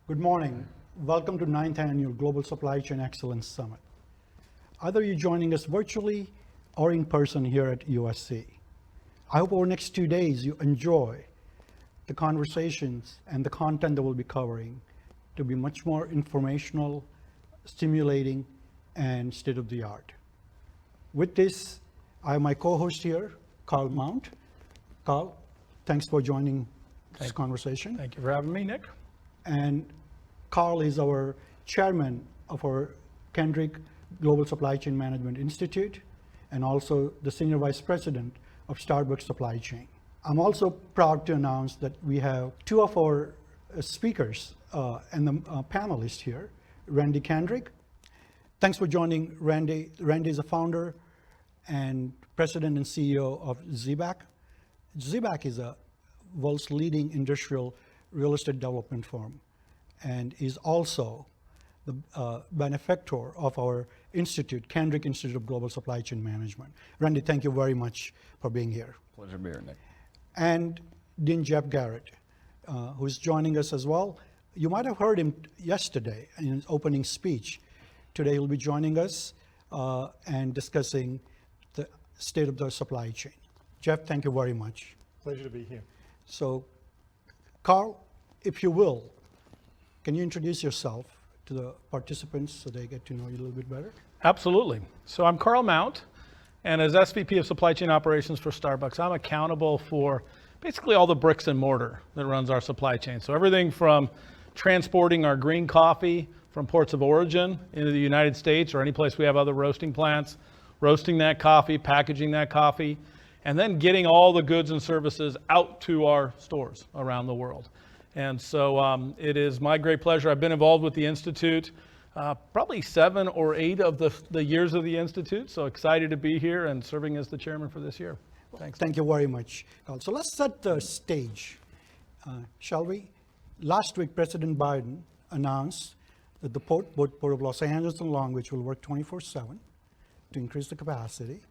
Good morning. Welcome to 9th Annual Global Supply Chain Excellence Summit. Either you're joining us virtually or in person here at USC. I hope over the next 2 days you enjoy the conversations and the content that we'll be covering to be much more informational, stimulating, and state-of-the-art. With this, I have my co-host here, Carl Mount. Carl, thanks for joining this conversation. Thank you for having me, Nick. And Carl is our chairman of our Kendrick Global Supply Chain Management Institute and also the senior vice president of Starbucks Supply Chain. I'm also proud to announce that we have two of our speakers and the panelists here, Randy Kendrick. Thanks for joining, Randy. Randy is a founder and president and CEO of Xebec. Xebec is a world's leading industrial real estate development firm and is also the benefactor of our institute, Kendrick Institute of Global Supply Chain Management. Randy, thank you very much for being here. Pleasure to be here, Nick. And Dean Geoff Garrett, who's joining us as well. You might have heard him yesterday in his opening speech. Today he'll be joining us and discussing the state of the supply chain. Geoff, thank you very much. Pleasure to be here. So, Carl, if you will, can you introduce yourself to the participants so they get to know you a little bit better? Absolutely. So I'm Carl Mount, and as SVP of Supply Chain Operations for Starbucks, I'm accountable for basically all the bricks and mortar that runs our supply chain. So everything from transporting our green coffee from ports of origin into the United States or any place we have other roasting plants, roasting that coffee, packaging that coffee, and then getting all the goods and services out to our stores around the world. And so it is my great pleasure. I've been involved with the Institute probably 7 or 8 of the years of the Institute. So excited to be here and serving as the chairman for this year. Thanks. Thank you very much, Carl. So let's set the stage, shall we? Last week, President Biden announced that the Port of Los Angeles and Long Beach will work 24/7 to increase the capacity.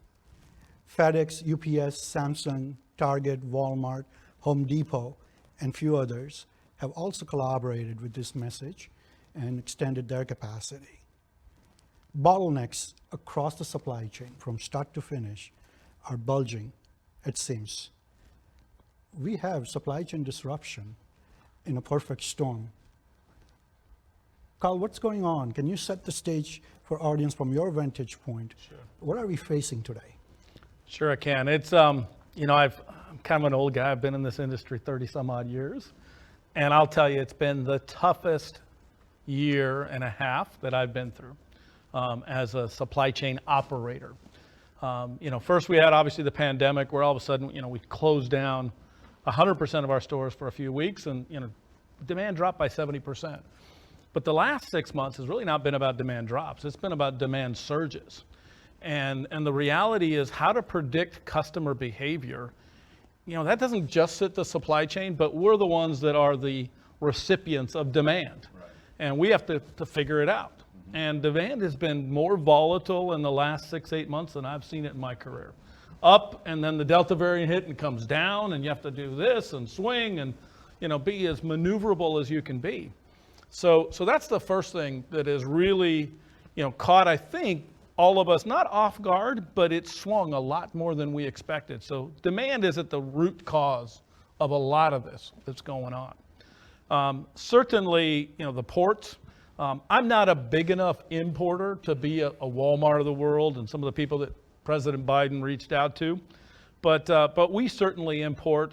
FedEx, UPS, Samsung, Target, Walmart, Home Depot, and few others have also collaborated with this message and extended their capacity. Bottlenecks across the supply chain from start to finish are bulging, it seems. We have supply chain disruption in a perfect storm. Carl, what's going on? Can you set the stage for audience from your vantage point? Sure. What are we facing today? Sure, I can. It's, I'm kind of an old guy. I've been in this industry 30 some odd years. And I'll tell you, it's been the toughest year and a half that I've been through as a supply chain operator. First we had obviously the pandemic where all of a sudden, we closed down 100% of our stores for a few weeks and, demand dropped by 70%. But the last 6 months has really not been about demand drops. It's been about demand surges. And the reality is how to predict customer behavior. That doesn't just sit the supply chain, but we're the ones that are the recipients of demand. Right. And we have to figure it out. Mm-hmm. And demand has been more volatile in the last 6-8 months than I've seen it in my career. Up, and then the Delta variant hit and comes down, and you have to do this and swing and, be as maneuverable as you can be. So that's the first thing that is really, caught, I think, all of us, not off guard, but it swung a lot more than we expected. So demand is at the root cause of a lot of this that's going on. Certainly, the ports. I'm not a big enough importer to be a Walmart of the world and some of the people that President Biden reached out to, but we certainly import,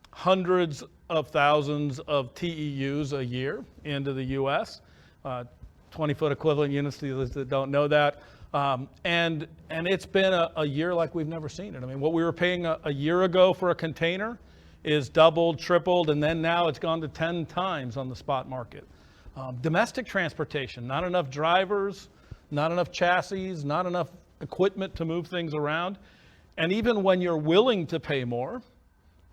hundreds of thousands of TEUs a year into the U.S. 20-foot equivalent units to those that don't know that. And it's been a year like we've never seen it. I mean, what we were paying a year ago for a container is doubled, tripled, and then now it's gone to 10 times on the spot market. Domestic transportation, not enough drivers, not enough chassis, not enough equipment to move things around. And even when you're willing to pay more,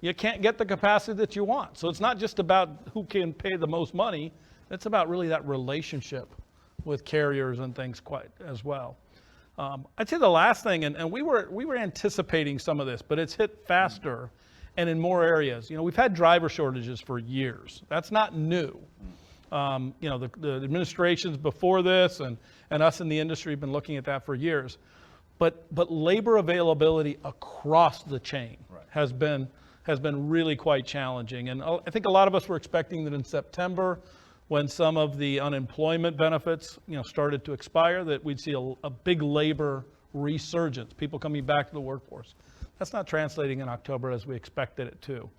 you can't get the capacity that you want. So it's not just about who can pay the most money. It's about really that relationship with carriers and things quite as well. I'd say the last thing, and we were anticipating some of this, but it's hit faster and in more areas. We've had driver shortages for years. That's not new. The administrations before this and us in the industry have been looking at that for years. But labor availability across the chain has been really quite challenging. And I think a lot of us were expecting that in September, when some of the unemployment benefits started to expire, that we'd see a big labor resurgence, people coming back to the workforce. That's not translating in October as we expected it to.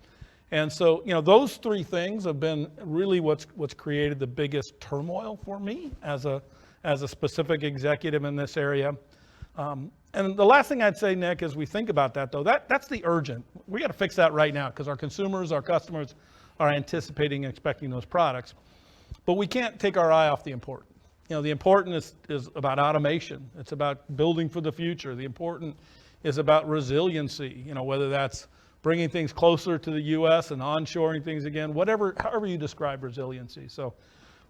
And so, those three things have been really what's created the biggest turmoil for me as a specific executive in this area. And the last thing I'd say, Nick, as we think about that, though, that's the urgent. We got to fix that right now because our consumers, our customers are anticipating and expecting those products. But we can't take our eye off the important. The important is about automation. It's about building for the future. The important is about resiliency, whether that's bringing things closer to the U.S. and onshoring things again, however you describe resiliency. So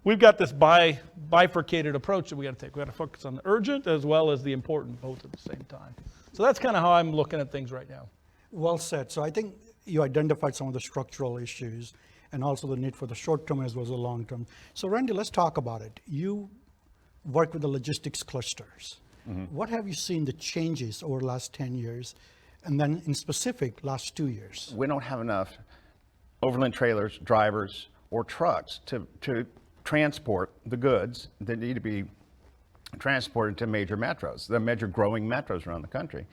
we've got this bifurcated approach that we got to take. We got to focus on the urgent as well as the important, both at the same time. So that's kind of how I'm looking at things right now. Well said. So I think you identified some of the structural issues and also the need for the short term as well as the long term. So Randy, let's talk about it. You work with the logistics clusters. What have you seen the changes over the last 10 years? And then in specific, last 2 years? We don't have enough overland trailers, drivers, or trucks to transport the goods that need to be transported to major metros, the major growing metros around the country.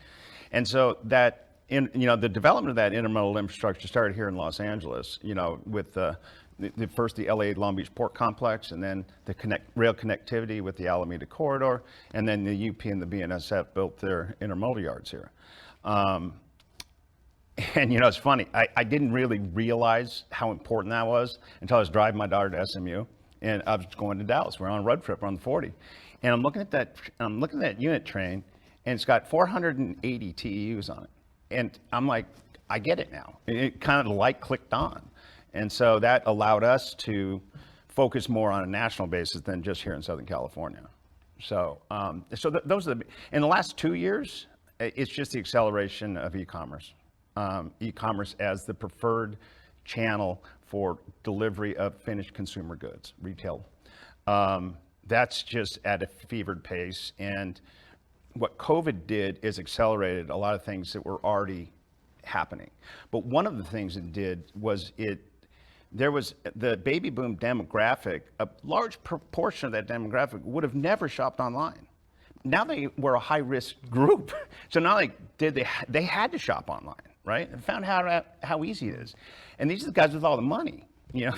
And so that, the development of that intermodal infrastructure started here in Los Angeles, with the LA Long Beach Port Complex, and then the rail connectivity with the Alameda Corridor, and then the UP and the BNSF built their intermodal yards here. And it's funny, I didn't really realize how important that was until I was driving my daughter to SMU, and I was going to Dallas. We're on a road trip on the 40, and I'm looking at that unit train, and it's got 480 TEUs on it, and I'm like, I get it now. It kind of the light clicked on, and so that allowed us to focus more on a national basis than just here in Southern California. So, those are in the last 2 years. It's just the acceleration of e-commerce. E-commerce as the preferred channel for delivery of finished consumer goods, retail. That's just at a fevered pace. And what COVID did is accelerated a lot of things that were already happening. But one of the things it did was there was the baby boom demographic, a large proportion of that demographic would have never shopped online. Now they were a high-risk group, so not like they had to shop online, right? And found out how easy it is. And these are the guys with all the money,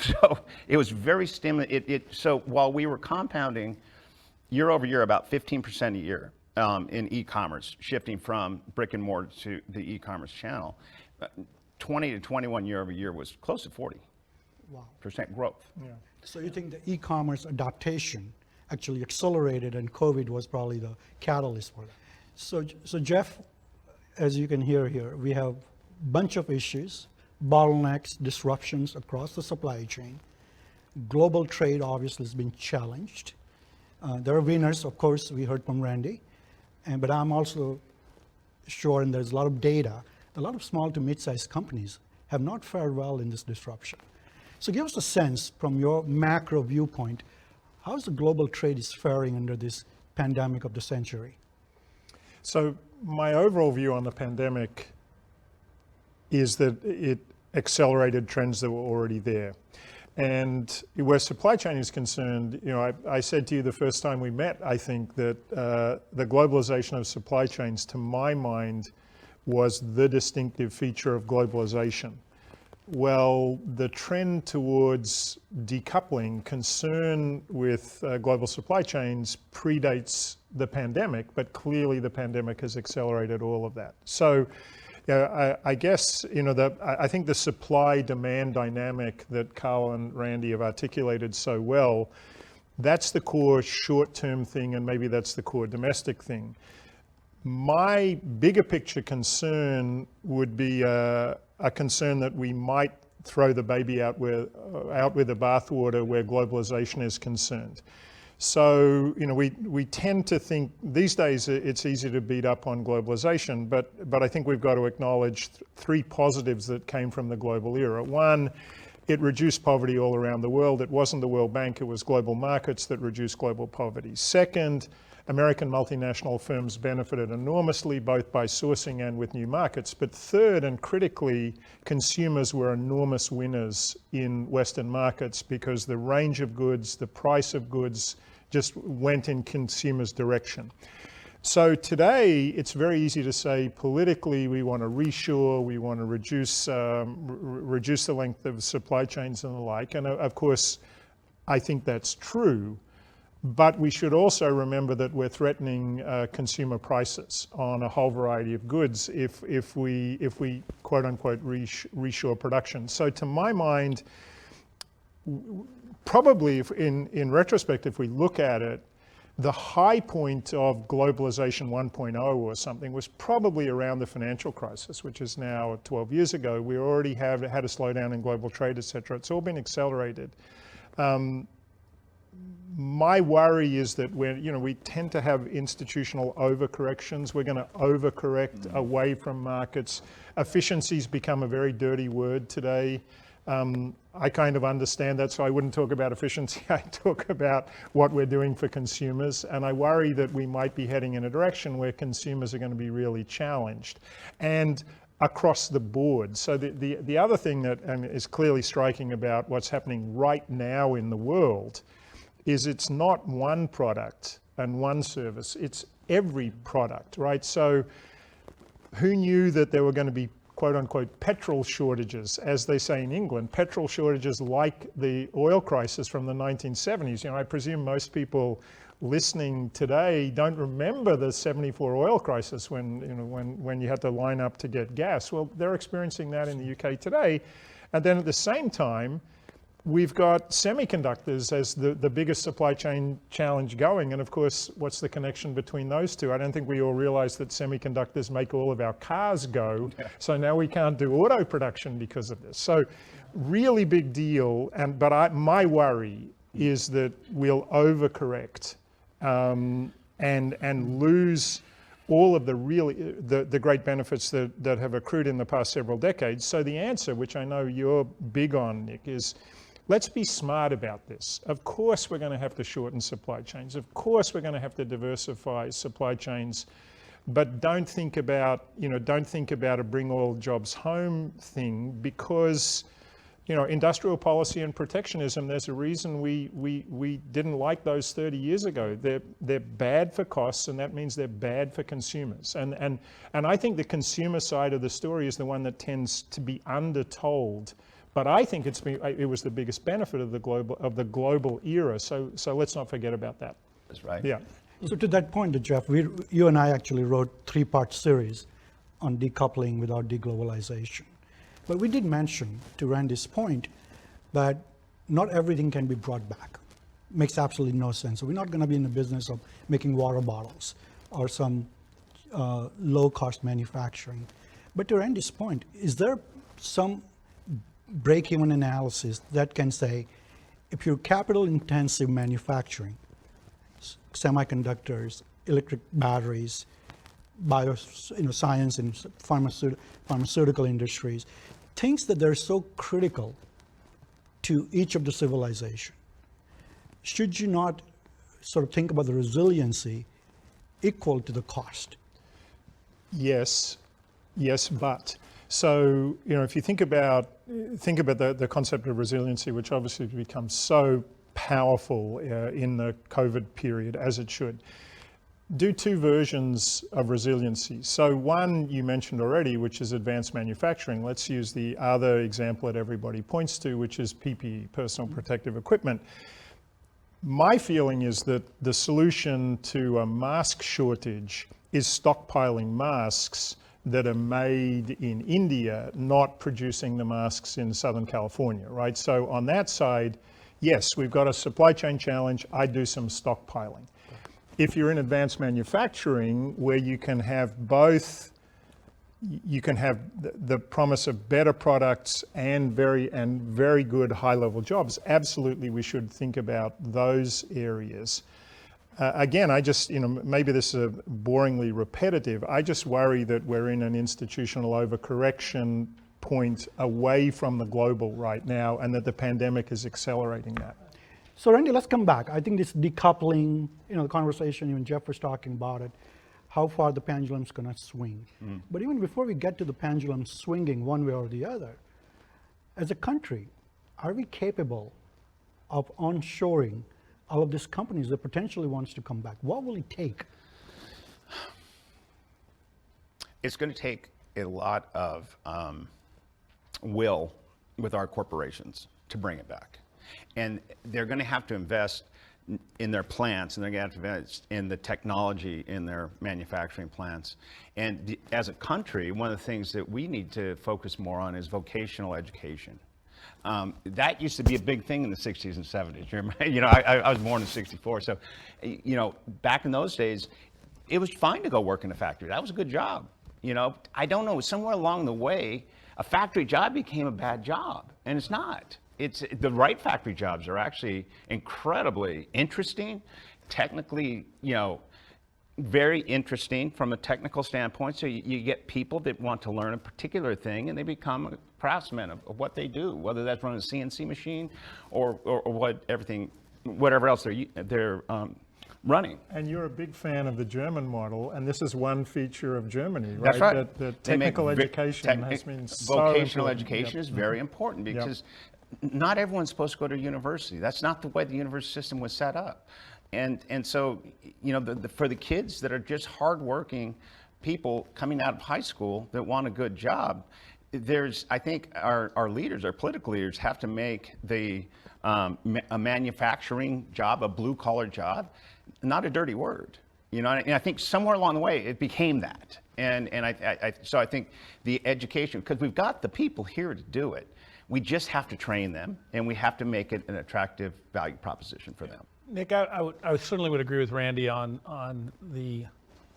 So it was very stimulating. So while we were compounding year over year about 15% a year in e-commerce, shifting from brick and mortar to the e-commerce channel, 20 to 21 year over year was close to 40% growth. Yeah. So you think the e-commerce adaptation actually accelerated, and COVID was probably the catalyst for that. So Geoff, as you can hear here, we have a bunch of issues, bottlenecks, disruptions across the supply chain. Global trade obviously has been challenged. There are winners, of course, we heard from Randy, but I'm also sure, and there's a lot of data, a lot of small to mid-sized companies have not fared well in this disruption. So give us a sense from your macro viewpoint, how's the global trade is faring under this pandemic of the century? So my overall view on the pandemic is that it accelerated trends that were already there. And where supply chain is concerned, I said to you the first time we met, I think that the globalization of supply chains, to my mind, was the distinctive feature of globalization. Well, the trend towards decoupling, concern with global supply chains predates the pandemic, but clearly the pandemic has accelerated all of that. So, I guess, I think the supply-demand dynamic that Carl and Randy have articulated so well, that's the core short-term thing, and maybe that's the core domestic thing. My bigger picture concern would be a concern that we might throw the baby out with the bathwater where globalization is concerned. So, we tend to think these days it's easy to beat up on globalization, but I think we've got to acknowledge three positives that came from the global era. One, it reduced poverty all around the world. It wasn't the World Bank, it was global markets that reduced global poverty. Second, American multinational firms benefited enormously, both by sourcing and with new markets. But third, and critically, consumers were enormous winners in Western markets because the range of goods, the price of goods just went in consumers' direction. So today, it's very easy to say politically we want to reshore, we want to reduce the length of supply chains and the like. And of course, I think that's true. But we should also remember that we're threatening consumer prices on a whole variety of goods if we quote unquote reshore production. So to my mind, probably in retrospect, if we look at it, the high point of globalization 1.0 or something was probably around the financial crisis, which is now 12 years ago. We already had a slowdown in global trade, et cetera. It's all been accelerated. My worry is that we tend to have institutional overcorrections. We're going to overcorrect away from markets. Efficiency's become a very dirty word today. I kind of understand that, so I wouldn't talk about efficiency. I talk about what we're doing for consumers, and I worry that we might be heading in a direction where consumers are going to be really challenged, and across the board. So the other thing that is clearly striking about what's happening right now in the world is it's not one product and one service, it's every product, right? So who knew that there were going to be quote unquote petrol shortages, as they say in England, petrol shortages like the oil crisis from the 1970s. I presume most people listening today don't remember the 74 oil crisis when you had to line up to get gas. Well, they're experiencing that in the UK today. And then at the same time, we've got semiconductors as the biggest supply chain challenge going. And of course, what's the connection between those two? I don't think we all realize that semiconductors make all of our cars go. Yeah. So now we can't do auto production because of this. So really big deal. But my worry is that we'll overcorrect and lose all of the great benefits that have accrued in the past several decades. So the answer, which I know you're big on, Nick, is let's be smart about this. Of course we're going to have to shorten supply chains. Of course we're going to have to diversify supply chains. But don't think about a bring all jobs home thing, because industrial policy and protectionism, there's a reason we didn't like those 30 years ago. They're bad for costs, and that means they're bad for consumers. And I think the consumer side of the story is the one that tends to be undertold. But I think it was the biggest benefit of the global era. So let's not forget about that. That's right. Yeah. So to that point, Geoff, you and I actually wrote 3-part series on decoupling without deglobalization. But we did mention, to Randy's point, that not everything can be brought back. Makes absolutely no sense. So we're not going to be in the business of making water bottles or some low-cost manufacturing. But to Randy's point, is there some break-even analysis that can say, if you're capital-intensive manufacturing, semiconductors, electric batteries, science and pharmaceutical industries, things that are so critical to each of the civilization, should you not sort of think about the resiliency equal to the cost? Yes, but. So, if you think about the concept of resiliency, which obviously becomes so powerful in the COVID period, as it should, do 2 versions of resiliency. So one you mentioned already, which is advanced manufacturing. Let's use the other example that everybody points to, which is PPE, personal protective equipment. My feeling is that the solution to a mask shortage is stockpiling masks that are made in India, not producing the masks in Southern California, right? So on that side, yes, we've got a supply chain challenge. I do some stockpiling. If you're in advanced manufacturing, where you can have both, you can have the promise of better products and very good high-level jobs. Absolutely, we should think about those areas. Again, I just, maybe this is boringly repetitive. I just worry that we're in an institutional overcorrection point away from the global right now, and that the pandemic is accelerating that. So Randy, let's come back. I think this decoupling, the conversation, even Geoff was talking about it, how far the pendulum's gonna swing. But even before we get to the pendulum swinging one way or the other, as a country, are we capable of onshoring all of these companies that potentially wants to come back? What will it take? It's going to take a lot of will with our corporations to bring it back. And they're going to have to invest in their plants, and they're going to have to invest in the technology in their manufacturing plants. And as a country, one of the things that we need to focus more on is vocational education. That used to be a big thing in the 60s and 70s. I was born in '64, so back in those days, it was fine to go work in a factory. That was a good job. I don't know, somewhere along the way, a factory job became a bad job, and it's not. It's the right factory jobs are actually incredibly interesting, technically, very interesting from a technical standpoint. So you get people that want to learn a particular thing, and they become craftsmen of what they do, whether that's running a CNC machine or whatever else they're running. And you're a big fan of the German model, and this is one feature of Germany, right? That's right. That technical education has been so vocational important. education is very important because not everyone's supposed to go to university. That's not the way the university system was set up. And so, for the kids that are just hardworking people coming out of high school that want a good job, I think our leaders, our political leaders, have to make a manufacturing job, a blue-collar job, not a dirty word. And I think somewhere along the way it became that. So I think the education, because we've got the people here to do it, we just have to train them, and we have to make it an attractive value proposition for them. Nick, I certainly would agree with Randy on the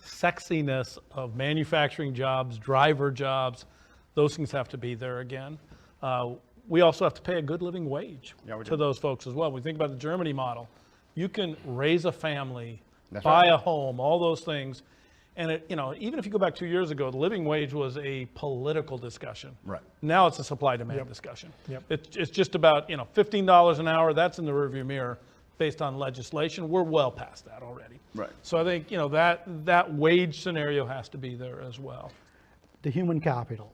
sexiness of manufacturing jobs, driver jobs. Those things have to be there again. We also have to pay a good living wage to those folks as well. When we think about the Germany model, you can raise a family, buy a home, all those things. And even if you go back 2 years ago, the living wage was a political discussion. Right. Now it's a supply-demand discussion. It's just about $15 an hour. That's in the rearview mirror based on legislation. We're well past that already. Right. So I think that wage scenario has to be there as well. The human capital.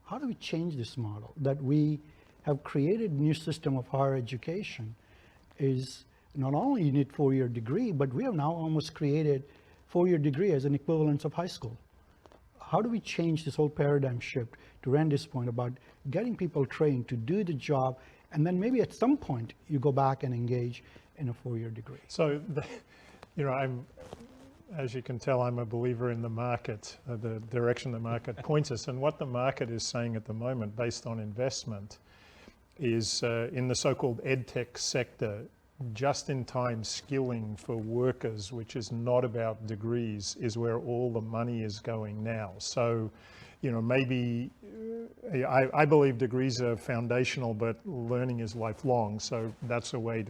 How do we change this model that we have created a new system of higher education? Is not only you need 4-year degree, but we have now almost created 4-year degree as an equivalence of high school. How do we change this whole paradigm shift to Randy's point about getting people trained to do the job, and then maybe at some point you go back and engage in a 4-year degree? So, as you can tell, I'm a believer in the market, the direction the market points us. And what the market is saying at the moment, based on investment, is in the so-called edtech sector, just-in-time skilling for workers, which is not about degrees, is where all the money is going now. So, maybe I believe degrees are foundational, but learning is lifelong. So that's a way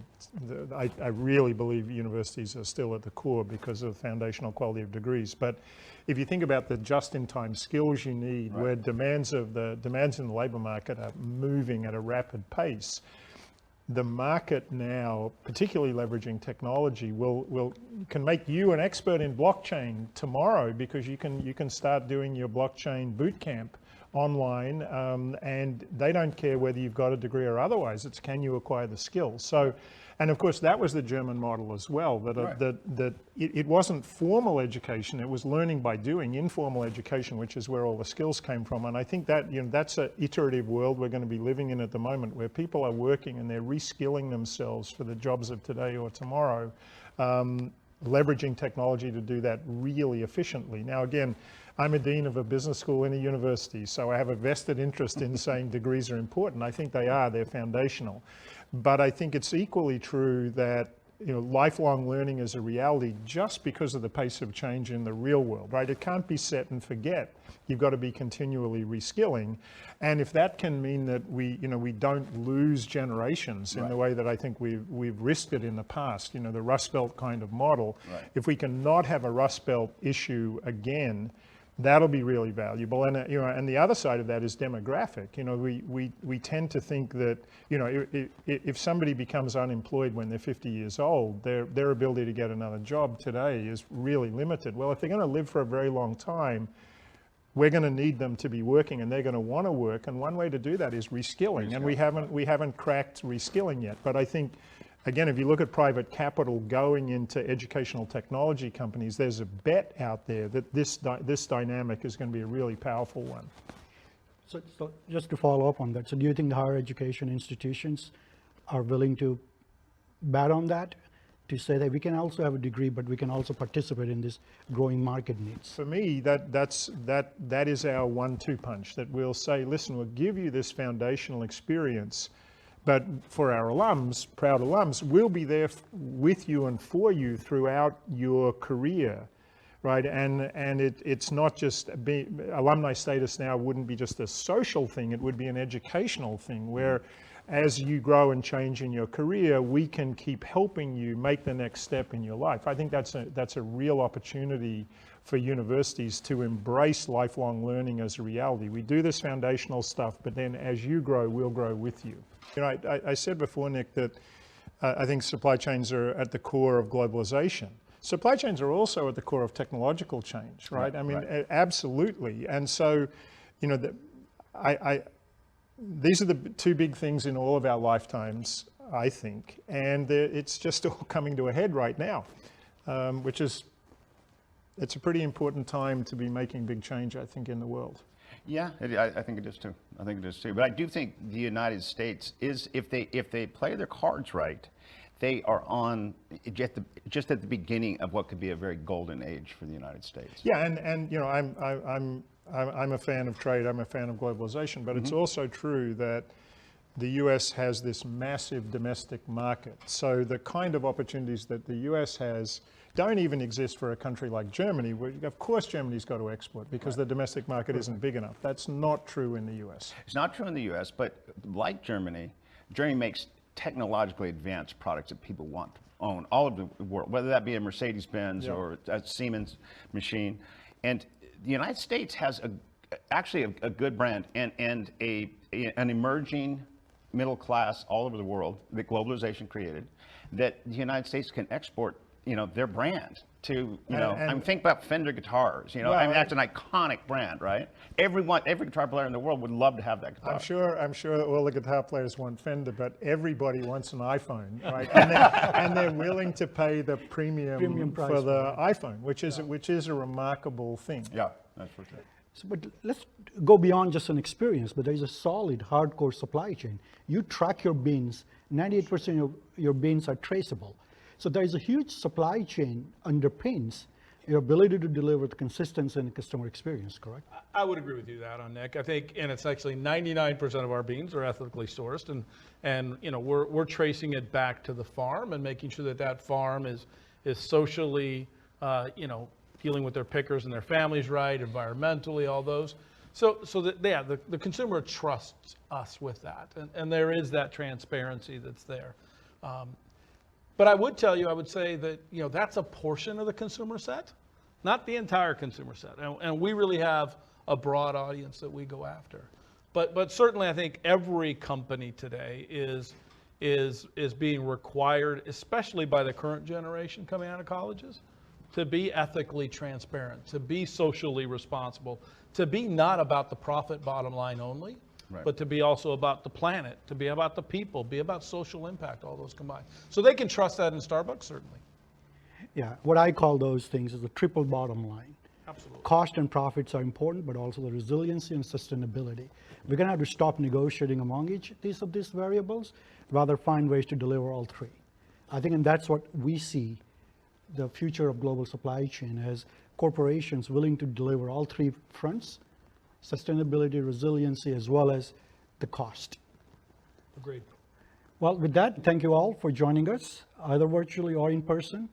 I really believe universities are still at the core because of the foundational quality of degrees. But if you think about the just-in-time skills you need, where demands in the labor market are moving at a rapid pace, the market now, particularly leveraging technology, can make you an expert in blockchain tomorrow, because you can start doing your blockchain boot camp online, and they don't care whether you've got a degree or otherwise. It's can you acquire the skills. So, and of course that was the German model as well. That it wasn't formal education; it was learning by doing, informal education, which is where all the skills came from. And I think that that's an iterative world we're going to be living in at the moment, where people are working and they're reskilling themselves for the jobs of today or tomorrow, leveraging technology to do that really efficiently. Now, again, I'm a dean of a business school in a university, so I have a vested interest in saying degrees are important. I think they are, they're foundational. But I think it's equally true that lifelong learning is a reality just because of the pace of change in the real world, right? It can't be set and forget. You've got to be continually reskilling. And if that can mean that we don't lose generations in the way that I think we've risked it in the past, the Rust Belt kind of model, if we can not have a Rust Belt issue again, that'll be really valuable. And and the other side of that is demographic. We tend to think that if somebody becomes unemployed when they're 50 years old, their ability to get another job today is really limited. Well, if they're going to live for a very long time, we're going to need them to be working, and they're going to want to work. And one way to do that is reskilling. And we haven't cracked reskilling yet. But I think, again, if you look at private capital going into educational technology companies, there's a bet out there that this dynamic is going to be a really powerful one. So just to follow up on that, so do you think the higher education institutions are willing to bet on that, to say that we can also have a degree, but we can also participate in this growing market needs? For me, that is our 1-2 punch, that we'll say, listen, we'll give you this foundational experience, but for our alums, proud alums, we'll be there with you and for you throughout your career, right? And it's not just alumni status now wouldn't be just a social thing, it would be an educational thing where as you grow and change in your career, we can keep helping you make the next step in your life. I think that's a real opportunity for universities to embrace lifelong learning as a reality. We do this foundational stuff, but then as you grow, we'll grow with you. I said before, Nick, that I think supply chains are at the core of globalization. Supply chains are also at the core of technological change, right? Absolutely. And so, these are the two big things in all of our lifetimes, I think, and it's just all coming to a head right now, it's a pretty important time to be making big change, I think, in the world. Yeah, I think it is too. I think it is too. But I do think the United States is, if they play their cards right, they are on just at the beginning of what could be a very golden age for the United States. Yeah, and I'm a fan of trade, I'm a fan of globalization, but it's also true that the US has this massive domestic market. So the kind of opportunities that the US has don't even exist for a country like Germany, where of course Germany's got to export because the domestic market isn't big enough. That's not true in the US. It's not true in the US, but like Germany makes technologically advanced products that people want to own all over the world, whether that be a Mercedes-Benz or a Siemens machine. And the United States has actually a good brand and an emerging middle class all over the world that globalization created, that the United States can export, their brand to, think about Fender guitars, that's an iconic brand, right? Every guitar player in the world would love to have that guitar. I'm sure that all the guitar players want Fender, but everybody wants an iPhone, right? and they're willing to pay the premium price for the iPhone, which is a remarkable thing. Yeah, that's for sure. So, but let's go beyond just an experience, but there's a solid, hardcore supply chain. You track your beans, 98% of your beans are traceable. So there is a huge supply chain underpins your ability to deliver the consistency and customer experience, correct? I would agree with you that on Nick. I think, and it's actually 99% of our beans are ethically sourced, and we're tracing it back to the farm and making sure that farm is socially, dealing with their pickers and their families right, environmentally, all those. So the consumer trusts us with that, and there is that transparency that's there. But I would say that, that's a portion of the consumer set, not the entire consumer set. And we really have a broad audience that we go after. But certainly I think every company today is being required, especially by the current generation coming out of colleges, to be ethically transparent, to be socially responsible, to be not about the profit bottom line only, but to be also about the planet, to be about the people, be about social impact, all those combined. So they can trust that in Starbucks, certainly. Yeah, what I call those things is a triple bottom line. Absolutely. Cost and profits are important, but also the resiliency and sustainability. We're going to have to stop negotiating among each of these variables, rather find ways to deliver all three. I think, and that's what we see the future of global supply chain as corporations willing to deliver all three fronts: sustainability, resiliency, as well as the cost. Agreed. Well, with that, thank you all for joining us, either virtually or in person.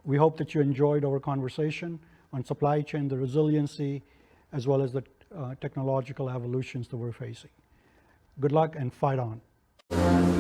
We hope that you enjoyed our conversation on supply chain, the resiliency, as well as the technological evolutions that we're facing. Good luck and fight on.